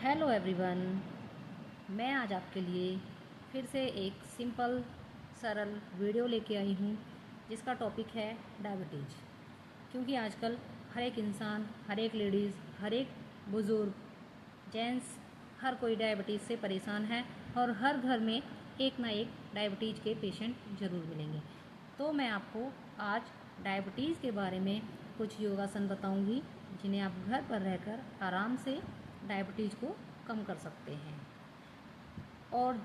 Hello everyone, मैं आज आपके लिए फिर से एक सिंपल सरल वीडियो लेके आई हूँ जिसका टॉपिक है डायबिटीज़। क्योंकि आजकल हर एक इंसान, हर एक लेडीज़, हर एक बुज़ुर्ग, जेंट्स, हर कोई डायबिटीज़ से परेशान है और हर घर में एक ना एक डायबिटीज़ के पेशेंट ज़रूर मिलेंगे। तो मैं आपको आज डायबिटीज़ के बारे में कुछ योगासन बताऊंगी जिन्हें आप घर पर रहकर आराम से डायबिटीज़ को कम कर सकते हैं। और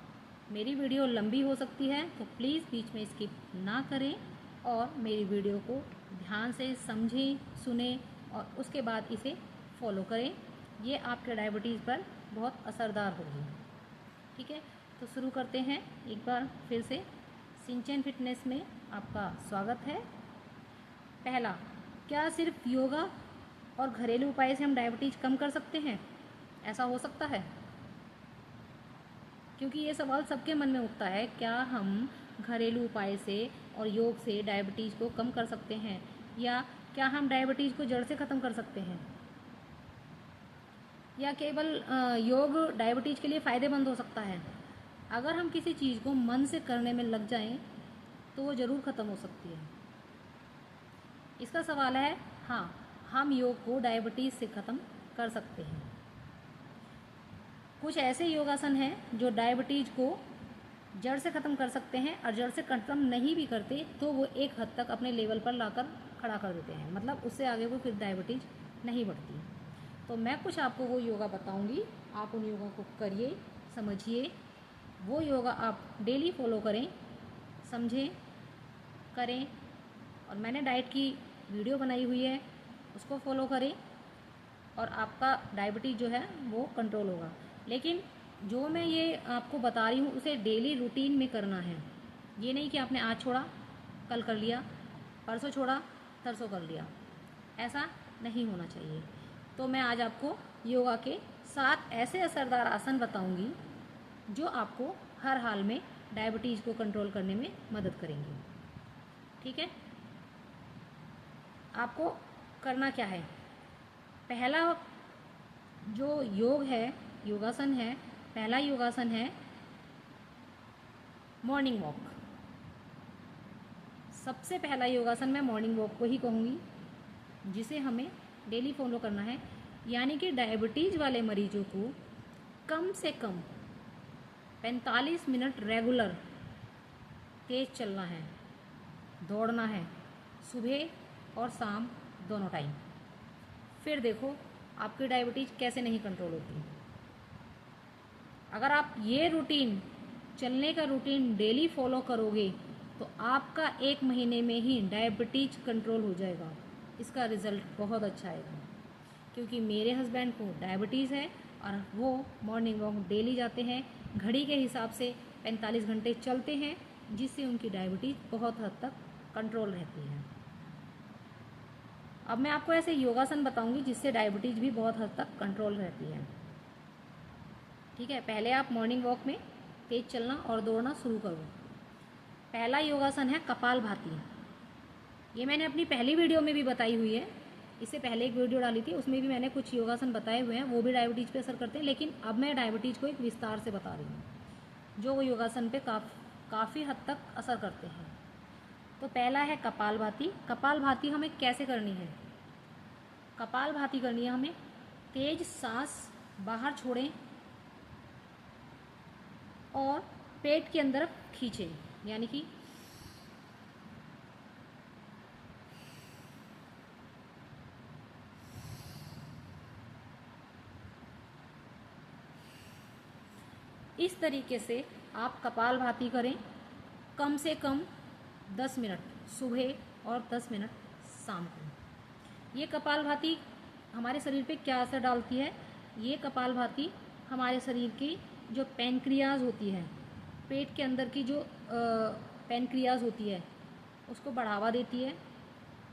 मेरी वीडियो लंबी हो सकती है तो प्लीज़ बीच में स्किप ना करें और मेरी वीडियो को ध्यान से समझें, सुने और उसके बाद इसे फॉलो करें। ये आपके डायबिटीज़ पर बहुत असरदार होगी। ठीक है, तो शुरू करते हैं। एक बार फिर से सिंचन फिटनेस में आपका स्वागत है। पहला, क्या सिर्फ योगा और घरेलू उपाय से हम डायबिटीज़ कम कर सकते हैं? ऐसा हो सकता है? क्योंकि ये सवाल सबके मन में उठता है, क्या हम घरेलू उपाय से और योग से डायबिटीज़ को कम कर सकते हैं, या क्या हम डायबिटीज़ को जड़ से ख़त्म कर सकते हैं, या केवल योग डायबिटीज़ के लिए फ़ायदेमंद हो सकता है। अगर हम किसी चीज़ को मन से करने में लग जाएं तो वो ज़रूर ख़त्म हो सकती है। इसका सवाल है, हाँ, हम योग को डायबिटीज़ से ख़त्म कर सकते हैं। कुछ ऐसे योगासन हैं जो डायबिटीज़ को जड़ से ख़त्म कर सकते हैं, और जड़ से ख़त्म नहीं भी करते तो वो एक हद तक अपने लेवल पर लाकर खड़ा कर देते हैं, मतलब उससे आगे वो फिर डायबिटीज़ नहीं बढ़ती। तो मैं कुछ आपको वो योगा बताऊंगी, आप उन योगा को करिए, समझिए। वो योगा आप डेली फॉलो करें, समझें, करें। और मैंने डाइट की वीडियो बनाई हुई है, उसको फॉलो करें और आपका डायबिटीज़ जो है वो कंट्रोल होगा। लेकिन जो मैं ये आपको बता रही हूँ उसे डेली रूटीन में करना है। ये नहीं कि आपने आज छोड़ा, कल कर लिया, परसों छोड़ा, तरसों कर लिया। ऐसा नहीं होना चाहिए। तो मैं आज आपको योगा के 7 ऐसे असरदार आसन बताऊंगी जो आपको हर हाल में डायबिटीज़ को कंट्रोल करने में मदद करेंगे। ठीक है, आपको करना क्या है? पहला जो योग है, योगासन है, पहला योगासन है मॉर्निंग वॉक। सबसे पहला योगासन मैं मॉर्निंग वॉक को ही कहूँगी, जिसे हमें डेली फॉलो करना है। यानी कि डायबिटीज़ वाले मरीजों को कम से कम 45 मिनट रेगुलर तेज़ चलना है, दौड़ना है, सुबह और शाम दोनों टाइम। फिर देखो आपकी डायबिटीज़ कैसे नहीं कंट्रोल होती। अगर आप ये रूटीन, चलने का रूटीन डेली फॉलो करोगे तो आपका 1 महीने में ही डायबिटीज़ कंट्रोल हो जाएगा। इसका रिज़ल्ट बहुत अच्छा आएगा। क्योंकि मेरे हस्बैंड को डायबिटीज़ है और वो मॉर्निंग वॉक डेली जाते हैं, घड़ी के हिसाब से 45 घंटे चलते हैं, जिससे उनकी डायबिटीज़ बहुत हद तक कंट्रोल रहती है। अब मैं आपको ऐसे योगासन बताऊंगी जिससे डायबिटीज़ भी बहुत हद तक कंट्रोल रहती है। ठीक है, पहले आप मॉर्निंग वॉक में तेज़ चलना और दौड़ना शुरू करो। पहला योगासन है कपालभाति। ये मैंने अपनी पहली वीडियो में भी बताई हुई है। इससे पहले एक वीडियो डाली थी, उसमें भी मैंने कुछ योगासन बताए हुए हैं, वो भी डायबिटीज़ पे असर करते हैं। लेकिन अब मैं डायबिटीज़ को एक विस्तार से बता रही हूँ जो वो योगासन पे काफ़ी हद तक असर करते हैं। तो पहला है कपालभाति। कपालभाति हमें कैसे करनी है? कपालभाति करनी है हमें, तेज सांस बाहर छोड़ें और पेट के अंदर खींचें, यानी कि इस तरीके से आप कपालभाति करें कम से कम 10 मिनट सुबह और 10 मिनट शाम को। ये कपालभाति हमारे शरीर पे क्या असर डालती है? ये कपालभाति हमारे शरीर की जो पैनक्रियाज होती है, पेट के अंदर की जो पैनक्रियाज होती है, उसको बढ़ावा देती है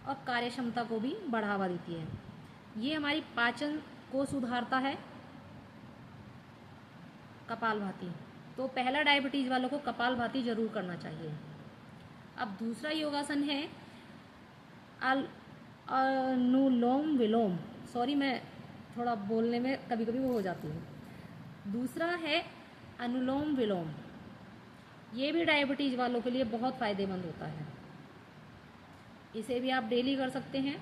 और कार्य क्षमता को भी बढ़ावा देती है। ये हमारी पाचन को सुधारता है कपालभाति। तो पहला डायबिटीज़ वालों को कपालभाति जरूर करना चाहिए। अब दूसरा योगासन है अनुलोम विलोम। सॉरी, मैं थोड़ा बोलने में कभी कभी वो हो जाती हूँ। दूसरा है अनुलोम विलोम। ये भी डायबिटीज़ वालों के लिए बहुत फ़ायदेमंद होता है। इसे भी आप डेली कर सकते हैं,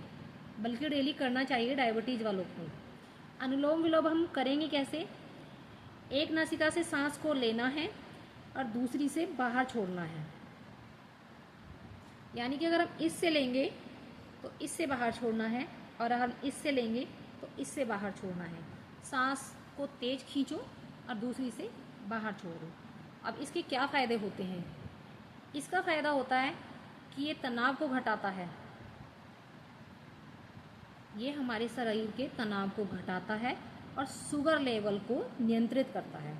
बल्कि डेली करना चाहिए डायबिटीज़ वालों को। अनुलोम विलोम हम करेंगे कैसे? एक नासिका से सांस को लेना है और दूसरी से बाहर छोड़ना है। यानी कि अगर हम इससे लेंगे तो इससे बाहर छोड़ना है, और हम इससे लेंगे तो इससे बाहर छोड़ना है। सांस को तेज खींचो और दूसरी से बाहर छोड़ो। अब इसके क्या फ़ायदे होते हैं? इसका फ़ायदा होता है कि ये तनाव को घटाता है। ये हमारे शरीर के तनाव को घटाता है और शुगर लेवल को नियंत्रित करता है।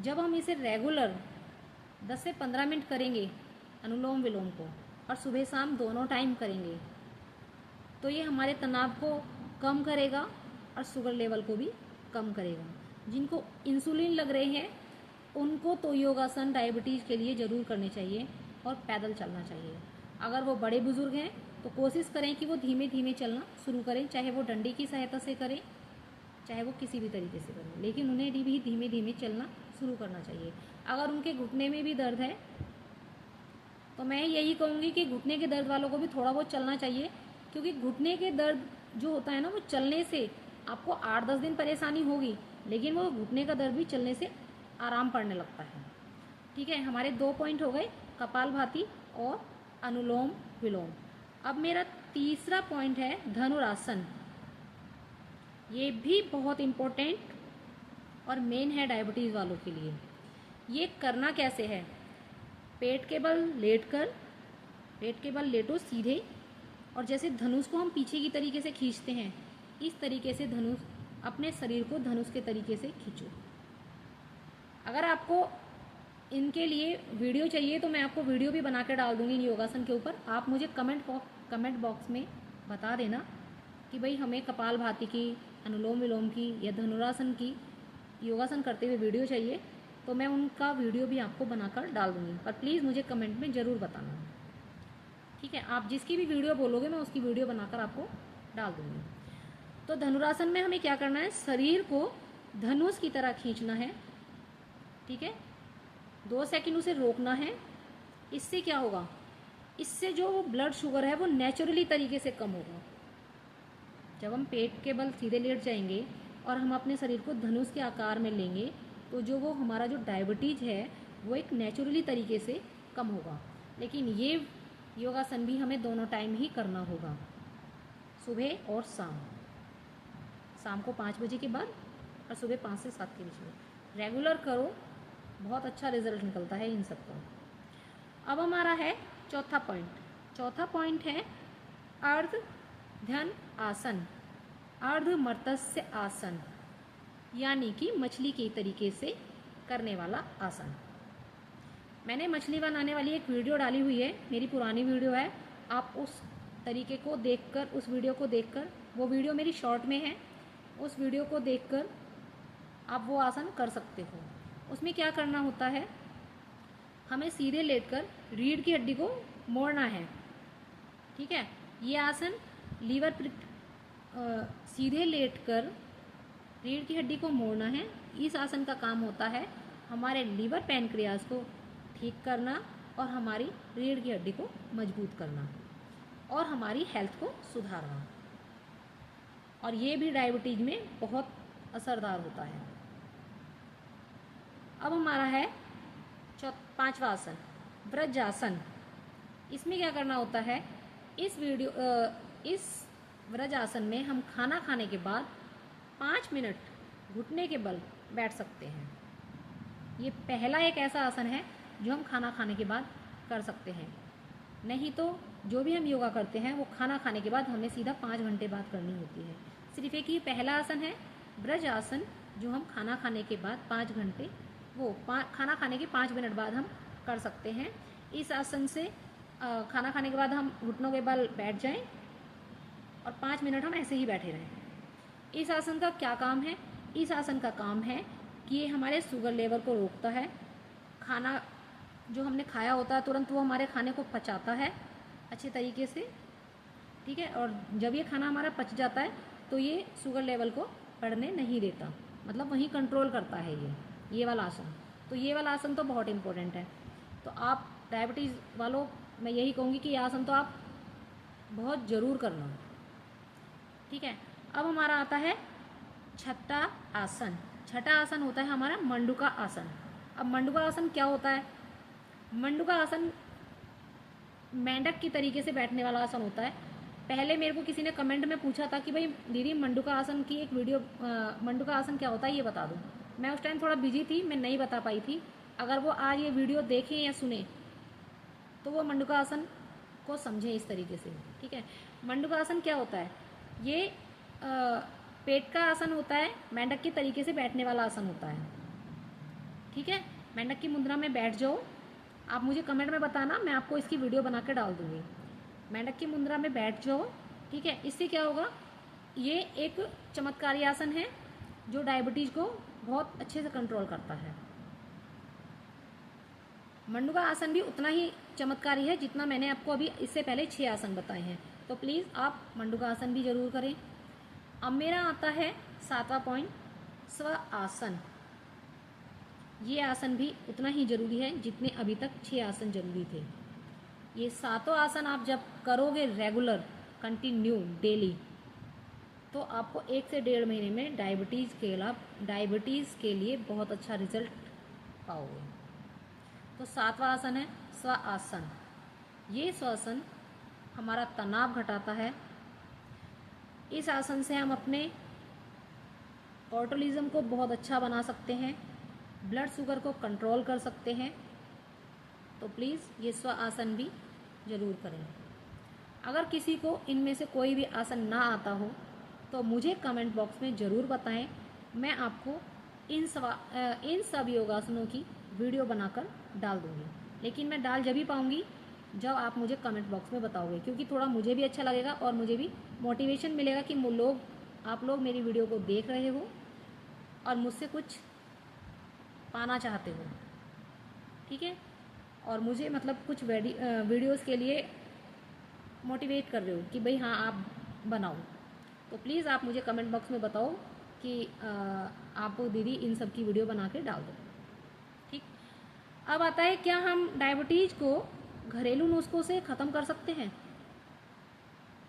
जब हम इसे रेगुलर 10 से 15 मिनट करेंगे अनुलोम विलोम को, और सुबह शाम दोनों टाइम करेंगे, तो ये हमारे तनाव को कम करेगा और शुगर लेवल को भी कम करेगा। जिनको इंसुलिन लग रहे हैं उनको तो योगासन डायबिटीज़ के लिए ज़रूर करने चाहिए और पैदल चलना चाहिए। अगर वो बड़े बुजुर्ग हैं तो कोशिश करें कि वो धीमे धीमे चलना शुरू करें, चाहे वो डंडे की सहायता से करें, चाहे वो किसी भी तरीके से करें, लेकिन उन्हें भी धीमे धीमे चलना शुरू करना चाहिए। अगर उनके घुटने में भी दर्द है तो मैं यही कहूँगी कि घुटने के दर्द वालों को भी थोड़ा बहुत चलना चाहिए, क्योंकि घुटने के दर्द जो होता है ना, वो चलने से आपको 8-10 दिन परेशानी होगी, लेकिन वो घुटने का दर्द भी चलने से आराम पड़ने लगता है। ठीक है, हमारे 2 पॉइंट हो गए, कपालभाति और अनुलोम विलोम। अब मेरा तीसरा पॉइंट है धनुरासन। ये भी बहुत इम्पोर्टेंट और मेन है डायबिटीज़ वालों के लिए। ये करना कैसे है? पेट के बल लेटो सीधे, और जैसे धनुष को हम पीछे की तरीके से खींचते हैं, इस तरीके से धनुष अपने शरीर को धनुष के तरीके से खींचो। अगर आपको इनके लिए वीडियो चाहिए तो मैं आपको वीडियो भी बना के डाल दूँगी इन योगासन के ऊपर। आप मुझे कमेंट बॉक्स में बता देना कि भाई हमें कपालभाति की, अनुलोम विलोम की या धनुरासन की योगासन करते हुए वीडियो चाहिए, तो मैं उनका वीडियो भी आपको बनाकर डाल दूँगी। पर प्लीज़ मुझे कमेंट में ज़रूर बताना। ठीक है, आप जिसकी भी वीडियो बोलोगे मैं उसकी वीडियो बनाकर आपको डाल दूँगी। तो धनुरासन में हमें क्या करना है? शरीर को धनुष की तरह खींचना है। ठीक है, 2 सेकंड उसे रोकना है। इससे क्या होगा? इससे जो ब्लड शुगर है वो नेचुरली तरीके से कम होगा। जब हम पेट के बल सीधे लेट जाएंगे और हम अपने शरीर को धनुष के आकार में लेंगे, तो जो वो हमारा जो डायबिटीज़ है वो एक नेचुरली तरीके से कम होगा। लेकिन ये योगासन भी हमें दोनों टाइम ही करना होगा, सुबह और शाम को 5 बजे के बाद और सुबह 5 से 7 के बीच में रेगुलर करो, बहुत अच्छा रिजल्ट निकलता है इन सब का। अब हमारा है चौथा पॉइंट है अर्ध ध्यान आसन, अर्ध मत्स्य आसन, यानी कि मछली के तरीके से करने वाला आसन। मैंने मछली बनाने वाली एक वीडियो डाली हुई है, मेरी पुरानी वीडियो है। आप उस तरीके को देखकर, उस वीडियो को देखकर, वो वीडियो मेरी शॉर्ट में है, उस वीडियो को देखकर आप वो आसन कर सकते हो। उसमें क्या करना होता है? हमें सीधे लेटकर रीढ़ की हड्डी को मोड़ना है। ठीक है, ये आसन सीधे लेटकर रीढ़ की हड्डी को मोड़ना है। इस आसन का काम होता है हमारे लीवर पैनक्रियाज को ठीक करना और हमारी रीढ़ की हड्डी को मजबूत करना और हमारी हेल्थ को सुधारना, और ये भी डायबिटीज में बहुत असरदार होता है। अब हमारा है 5वां आसन व्रजासन। इसमें क्या करना होता है? इस व्रजासन में हम खाना खाने के बाद 5 मिनट घुटने के बल बैठ सकते हैं। ये पहला एक ऐसा आसन है जो हम खाना खाने के बाद कर सकते हैं। नहीं तो जो भी हम योगा करते हैं वो खाना खाने के बाद हमें सीधा 5 घंटे बाद करनी होती है। सिर्फ एक ही पहला आसन है ब्रज आसन, जो हम खाना खाने के बाद 5 घंटे खाना खाने के 5 मिनट बाद हम कर सकते हैं। इस आसन से खाना खाने के बाद हम घुटनों के बल बैठ जाएं और 5 मिनट हम ऐसे ही बैठे रहें। इस आसन का क्या काम है? इस आसन का काम है कि ये हमारे शुगर लेवल को रोकता है। खाना जो हमने खाया होता है तुरंत वो हमारे खाने को पचाता है अच्छे तरीके से। ठीक है, और जब ये खाना हमारा पच जाता है तो ये शुगर लेवल को बढ़ने नहीं देता। मतलब वहीं कंट्रोल करता है ये वाला आसन। तो ये वाला आसन तो बहुत इम्पोर्टेंट है। तो आप डायबिटीज़ वालों, मैं यही कहूँगी कि ये आसन तो आप बहुत ज़रूर करना। ठीक है, अब हमारा आता है छठा आसन। छठा आसन होता है हमारा मंडूका आसन। अब मंडूका आसन क्या होता है? मंडूका आसन मेंढक की तरीके से बैठने वाला आसन होता है। पहले मेरे को किसी ने कमेंट में पूछा था कि भाई दीदी मंडूका आसन की एक वीडियो, मंडूका आसन क्या होता है ये बता दो। मैं उस टाइम थोड़ा बिजी थी, मैं नहीं बता पाई थी। अगर वो आज ये वीडियो देखें या सुने तो वो मंडूका आसन को समझें इस तरीके से। ठीक है, मंडूका आसन क्या होता है? ये पेट का आसन होता है, मेंढक के तरीके से बैठने वाला आसन होता है। ठीक है, मेंढक की मुद्रा में बैठ जाओ। आप मुझे कमेंट में बताना, मैं आपको इसकी वीडियो बना के डाल दूँगी। मेंढक की मुद्रा में बैठ जाओ। ठीक है, इससे क्या होगा? ये एक चमत्कारी आसन है जो डायबिटीज़ को बहुत अच्छे से कंट्रोल करता है। मंडूका आसन भी उतना ही चमत्कारी है जितना मैंने आपको अभी इससे पहले 6 आसन बताए हैं। तो प्लीज़ आप मंडूका आसन भी ज़रूर करें। अब मेरा आता है 7वां पॉइंट, स्व आसन। ये आसन भी उतना ही ज़रूरी है जितने अभी तक 6 आसन ज़रूरी थे। ये 7 आसन आप जब करोगे रेगुलर, कंटिन्यू, डेली, तो आपको 1 से 1.5 महीने में डायबिटीज़ के लिए बहुत अच्छा रिजल्ट पाओगे। तो 7वां आसन है स्व आसन। ये स्वासन हमारा तनाव घटाता है। इस आसन से हम अपने कॉर्टिसोल को बहुत अच्छा बना सकते हैं, ब्लड शुगर को कंट्रोल कर सकते हैं। तो प्लीज़ ये स्व आसन भी ज़रूर करें। अगर किसी को इनमें से कोई भी आसन ना आता हो तो मुझे कमेंट बॉक्स में ज़रूर बताएं। मैं आपको इन सब योगासनों की वीडियो बनाकर डाल दूँगी। लेकिन मैं डाल जब भी पाऊँगी जब आप मुझे कमेंट बॉक्स में बताओगे, क्योंकि थोड़ा मुझे भी अच्छा लगेगा और मुझे भी मोटिवेशन मिलेगा कि आप लोग मेरी वीडियो को देख रहे हो और मुझसे कुछ पाना चाहते हो। ठीक है, और मुझे मतलब कुछ वीडियोस के लिए मोटिवेट कर रहे हो कि भाई हाँ आप बनाओ। तो प्लीज़ आप मुझे कमेंट बॉक्स में बताओ कि आप दीदी इन सब की वीडियो बना के डाल दो। ठीक, अब आता है क्या हम डायबिटीज़ को घरेलू नुस्खों से ख़त्म कर सकते हैं?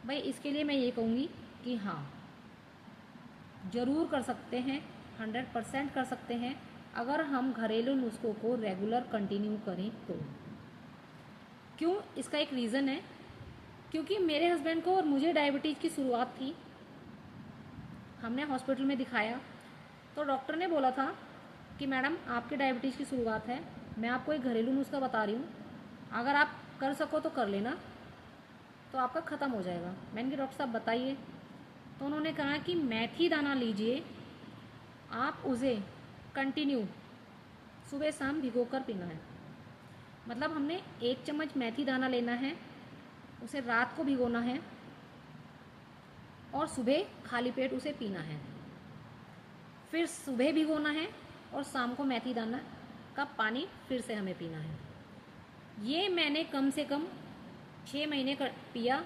भाई इसके लिए मैं ये कहूँगी कि हाँ, ज़रूर कर सकते हैं, 100% कर सकते हैं अगर हम घरेलू नुस्खों को रेगुलर कंटिन्यू करें तो। क्यों? इसका एक रीज़न है, क्योंकि मेरे हस्बैंड को और मुझे डायबिटीज़ की शुरुआत थी। हमने हॉस्पिटल में दिखाया तो डॉक्टर ने बोला था कि मैडम आपके डायबिटीज़ की शुरुआत है, मैं आपको एक घरेलू नुस्खा बता रही हूँ, अगर आप कर सको तो कर लेना, तो आपका ख़त्म हो जाएगा। मैंने कहा डॉक्टर साहब बताइए। तो उन्होंने कहा कि मेथी दाना लीजिए, आप उसे कंटिन्यू सुबह शाम भिगो कर पीना है। मतलब हमने 1 चम्मच मेथी दाना लेना है, उसे रात को भिगोना है और सुबह खाली पेट उसे पीना है। फिर सुबह भिगोना है और शाम को मेथी दाना का पानी फिर से हमें पीना है। ये मैंने कम से कम 6 महीने पिया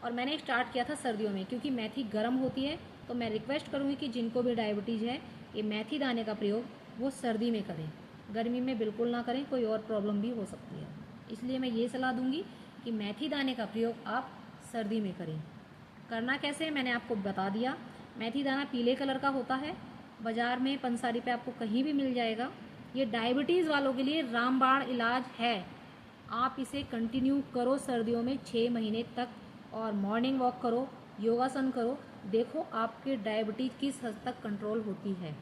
और मैंने स्टार्ट किया था सर्दियों में, क्योंकि मेथी गर्म होती है। तो मैं रिक्वेस्ट करूँगी कि जिनको भी डायबिटीज़ है ये मेथी दाने का प्रयोग वो सर्दी में करें, गर्मी में बिल्कुल ना करें, कोई और प्रॉब्लम भी हो सकती है। इसलिए मैं ये सलाह दूंगी कि मेथी दाने का प्रयोग आप सर्दी में करें। करना कैसे मैंने आपको बता दिया। मेथी दाना पीले कलर का होता है, बाज़ार में पंसारी पे आपको कहीं भी मिल जाएगा। ये डायबिटीज़ वालों के लिए रामबाण इलाज है। आप इसे कंटिन्यू करो सर्दियों में 6 महीने तक, और मॉर्निंग वॉक करो, योगासन करो, देखो आपके डायबिटीज़ किस हद तक कंट्रोल होती है।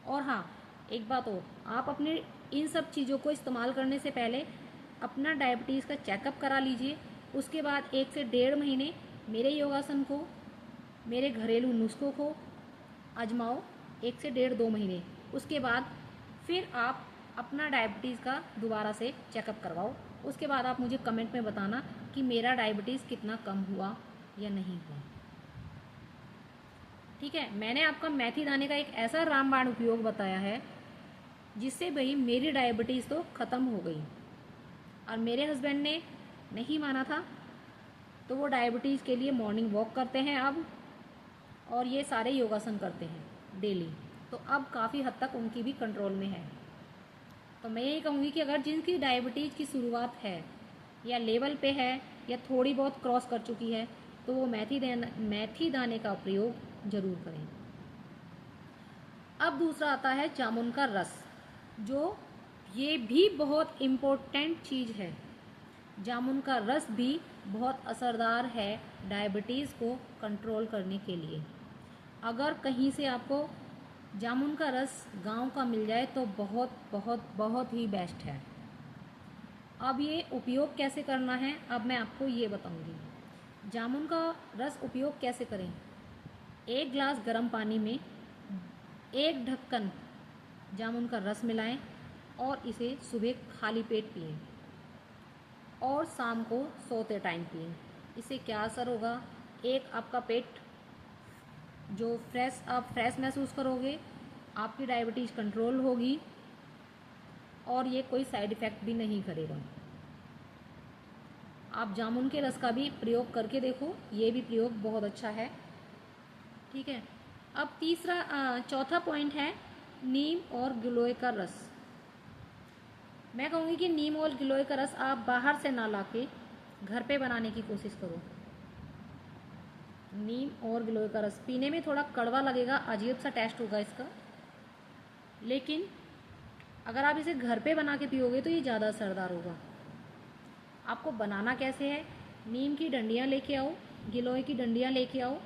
और हाँ, एक बात और, आप अपने इन सब चीज़ों को इस्तेमाल करने से पहले अपना डायबिटीज़ का चेकअप करा लीजिए। उसके बाद 1 से 1.5 महीने मेरे योगासन को, मेरे घरेलू नुस्खों को आजमाओ, 1 से 1.5-2 महीने। उसके बाद फिर आप अपना डायबिटीज़ का दोबारा से चेकअप करवाओ। उसके बाद आप मुझे कमेंट में बताना कि मेरा डायबिटीज़ कितना कम हुआ या नहीं हुआ। ठीक है, मैंने आपका मेथी दाने का एक ऐसा रामबाण उपयोग बताया है जिससे भाई मेरी डायबिटीज़ तो ख़त्म हो गई। और मेरे हस्बैंड ने नहीं माना था, तो वो डायबिटीज़ के लिए मॉर्निंग वॉक करते हैं अब, और ये सारे योगासन करते हैं डेली। तो अब काफ़ी हद तक उनकी भी कंट्रोल में है। तो मैं यही कहूँगी कि अगर जिनकी डायबिटीज़ की शुरुआत है या लेवल पे है या थोड़ी बहुत क्रॉस कर चुकी है, तो वो मेथी दाने का प्रयोग ज़रूर करें। अब दूसरा आता है जामुन का रस, जो ये भी बहुत इम्पोर्टेंट चीज़ है। जामुन का रस भी बहुत असरदार है डायबिटीज़ को कंट्रोल करने के लिए। अगर कहीं से आपको जामुन का रस गांव का मिल जाए तो बहुत बहुत बहुत ही बेस्ट है। अब ये उपयोग कैसे करना है, अब मैं आपको ये बताऊंगी। जामुन का रस उपयोग कैसे करें। 1 गिलास गर्म पानी में 1 ढक्कन जामुन का रस मिलाएं और इसे सुबह खाली पेट पिएं और शाम को सोते टाइम पिएं। इससे क्या असर होगा, एक आपका पेट जो आप फ्रेश महसूस करोगे, आपकी डायबिटीज़ कंट्रोल होगी और ये कोई साइड इफ़ेक्ट भी नहीं करेगा। आप जामुन के रस का भी प्रयोग करके देखो, ये भी प्रयोग बहुत अच्छा है। ठीक है। अब चौथा पॉइंट है नीम और गिलोय का रस। मैं कहूँगी कि नीम और गिलोय का रस आप बाहर से ना लाके घर पे बनाने की कोशिश करो। नीम और गिलोय का रस पीने में थोड़ा कड़वा लगेगा, अजीब सा टेस्ट होगा इसका, लेकिन अगर आप इसे घर पे बना के पियोगे तो ये ज़्यादा असरदार होगा। आपको बनाना कैसे है, नीम की डंडियाँ लेके आओ, गिलोय की डंडियाँ लेके आओ,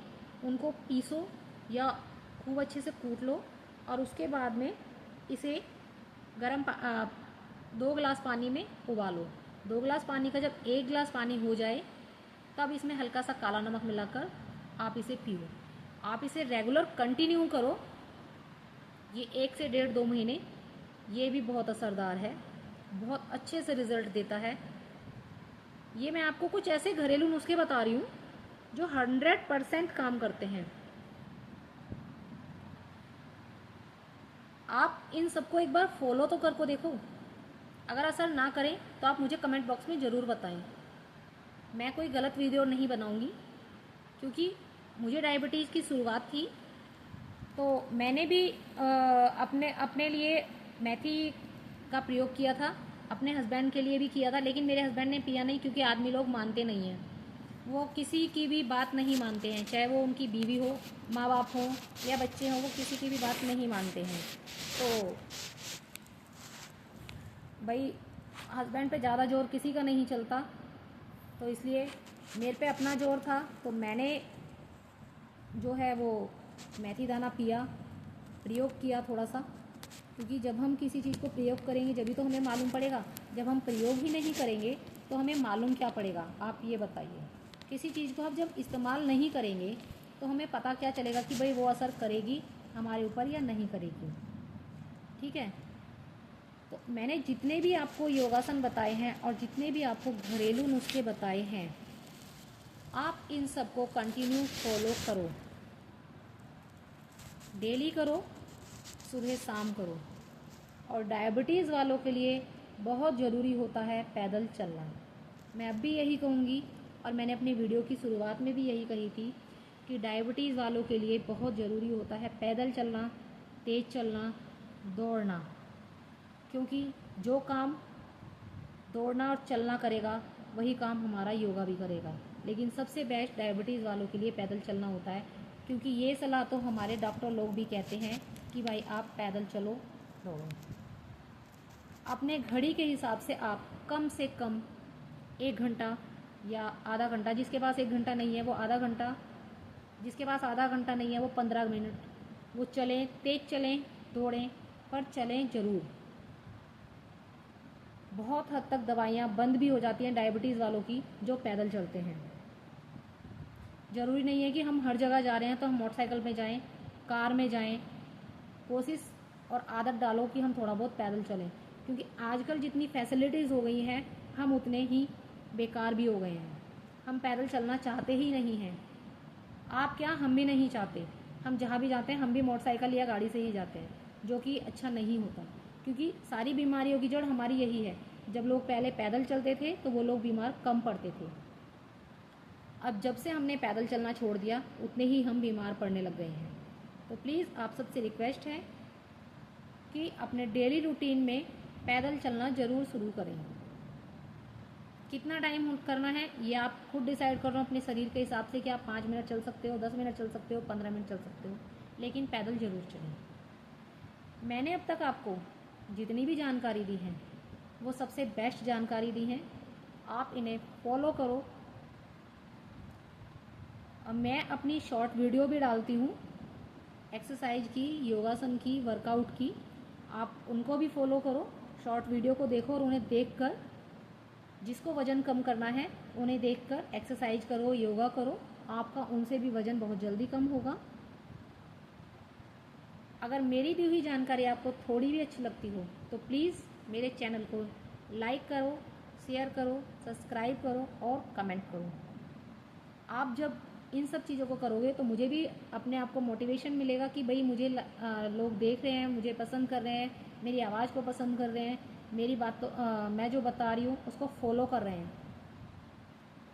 उनको पीसो या खूब अच्छे से कूट लो और उसके बाद में इसे 2 गिलास पानी में उबालो। 2 गिलास पानी का जब 1 गिलास पानी हो जाए तब इसमें हल्का सा काला नमक मिलाकर आप इसे पियो। आप इसे रेगुलर कंटिन्यू करो, ये 1 से 1.5-2 महीने, ये भी बहुत असरदार है, बहुत अच्छे से रिजल्ट देता है। ये मैं आपको कुछ ऐसे घरेलू नुस्खे बता रही हूँ जो 100% काम करते हैं। आप इन सबको एक बार फॉलो तो करके देखो। अगर असर ना करें तो आप मुझे कमेंट बॉक्स में ज़रूर बताएं। मैं कोई गलत वीडियो नहीं बनाऊंगी, क्योंकि मुझे डायबिटीज़ की शुरुआत थी तो मैंने भी अपने अपने लिए मेथी का प्रयोग किया था, अपने हस्बैंड के लिए भी किया था, लेकिन मेरे हस्बैंड ने पिया नहीं, क्योंकि आदमी लोग मानते नहीं हैं। वो किसी की भी बात नहीं मानते हैं, चाहे वो उनकी बीवी हो, माँ बाप हो या बच्चे हों, वो किसी की भी बात नहीं मानते हैं। तो भाई हस्बैंड पे ज़्यादा जोर किसी का नहीं चलता, तो इसलिए मेरे पे अपना जोर था, तो मैंने जो है वो मेथी दाना पिया, प्रयोग किया थोड़ा सा, क्योंकि जब हम किसी चीज़ को प्रयोग करेंगे जभी तो हमें मालूम पड़ेगा। जब हम प्रयोग ही नहीं करेंगे तो हमें मालूम क्या पड़ेगा, आप ये बताइए। किसी चीज़ को आप जब इस्तेमाल नहीं करेंगे तो हमें पता क्या चलेगा कि भाई वो असर करेगी हमारे ऊपर या नहीं करेगी। ठीक है। तो मैंने जितने भी आपको योगासन बताए हैं और जितने भी आपको घरेलू नुस्खे बताए हैं, आप इन सबको कंटिन्यू फॉलो करो, डेली करो, सुबह शाम करो। और डायबिटीज़ वालों के लिए बहुत ज़रूरी होता है पैदल चलना। मैं अब भी यही कहूँगी, और मैंने अपनी वीडियो की शुरुआत में भी यही कही थी कि डायबिटीज़ वालों के लिए बहुत ज़रूरी होता है पैदल चलना, तेज़ चलना, दौड़ना, क्योंकि जो काम दौड़ना और चलना करेगा वही काम हमारा योगा भी करेगा। लेकिन सबसे बेस्ट डायबिटीज़ वालों के लिए पैदल चलना होता है, क्योंकि ये सलाह तो हमारे डॉक्टर लोग भी कहते हैं कि भाई आप पैदल चलो, दौड़ो। अपने घड़ी के हिसाब से आप कम से कम 1 घंटा या आधा घंटा, जिसके पास 1 घंटा नहीं है वो आधा घंटा, जिसके पास आधा घंटा नहीं है वो 15 मिनट, वो चलें, तेज़ चलें, दौड़ें, पर चलें ज़रूर। बहुत हद तक दवाइयाँ बंद भी हो जाती हैं डायबिटीज़ वालों की जो पैदल चलते हैं। ज़रूरी नहीं है कि हम हर जगह जा रहे हैं तो हम मोटरसाइकिल में जाएं, कार में जाएं। कोशिश और आदत डालो कि हम थोड़ा बहुत पैदल चलें, क्योंकि आजकल जितनी फैसिलिटीज़ हो गई हैं हम उतने ही बेकार भी हो गए हैं। हम पैदल चलना चाहते ही नहीं हैं। आप क्या, हम भी नहीं चाहते। हम जहाँ भी जाते हैं हम भी मोटरसाइकिल या गाड़ी से ही जाते हैं, जो कि अच्छा नहीं होता, क्योंकि सारी बीमारियों की जड़ हमारी यही है। जब लोग पहले पैदल चलते थे तो वो लोग बीमार कम पड़ते थे। अब जब से हमने पैदल चलना छोड़ दिया उतने ही हम बीमार पड़ने लग गए हैं। तो प्लीज़ आप सबसे रिक्वेस्ट है कि अपने डेली रूटीन में पैदल चलना ज़रूर शुरू करें। कितना टाइम करना है ये आप खुद डिसाइड कर रहे हो अपने शरीर के हिसाब से कि आप 5 मिनट चल सकते हो, 10 मिनट चल सकते हो, 15 मिनट चल सकते हो, लेकिन पैदल ज़रूर चलें। मैंने अब तक आपको जितनी भी जानकारी दी है वो सबसे बेस्ट जानकारी दी है, आप इन्हें फॉलो करो। अब मैं अपनी शॉर्ट वीडियो भी डालती हूँ एक्सरसाइज की, योगासन की, वर्कआउट की, आप उनको भी फॉलो करो। शॉर्ट वीडियो को देखो और उन्हें देखकर, जिसको वज़न कम करना है उन्हें देखकर एक्सरसाइज करो, योगा करो, आपका उनसे भी वज़न बहुत जल्दी कम होगा। अगर मेरी दी हुई जानकारी आपको थोड़ी भी अच्छी लगती हो तो प्लीज़ मेरे चैनल को लाइक करो, शेयर करो, सब्सक्राइब करो और कमेंट करो। आप जब इन सब चीज़ों को करोगे तो मुझे भी अपने आप को मोटिवेशन मिलेगा कि भाई मुझे लोग देख रहे हैं, मुझे पसंद कर रहे हैं, मेरी आवाज़ को पसंद कर रहे हैं, मेरी बात तो मैं जो बता रही हूँ उसको फॉलो कर रहे हैं।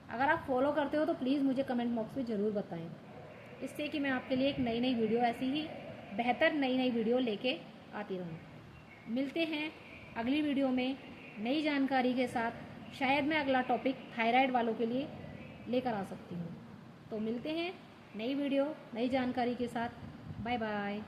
अगर आप फॉलो करते हो तो प्लीज़ मुझे कमेंट बॉक्स में ज़रूर बताएं, इससे कि मैं आपके लिए एक नई नई वीडियो, ऐसी ही बेहतर नई नई वीडियो लेके आती रहूँ। मिलते हैं अगली वीडियो में नई जानकारी के साथ। शायद मैं अगला टॉपिक थायराइड वालों के लिए लेकर आ सकती हूँ। तो मिलते हैं नई वीडियो नई जानकारी के साथ। Bye bye.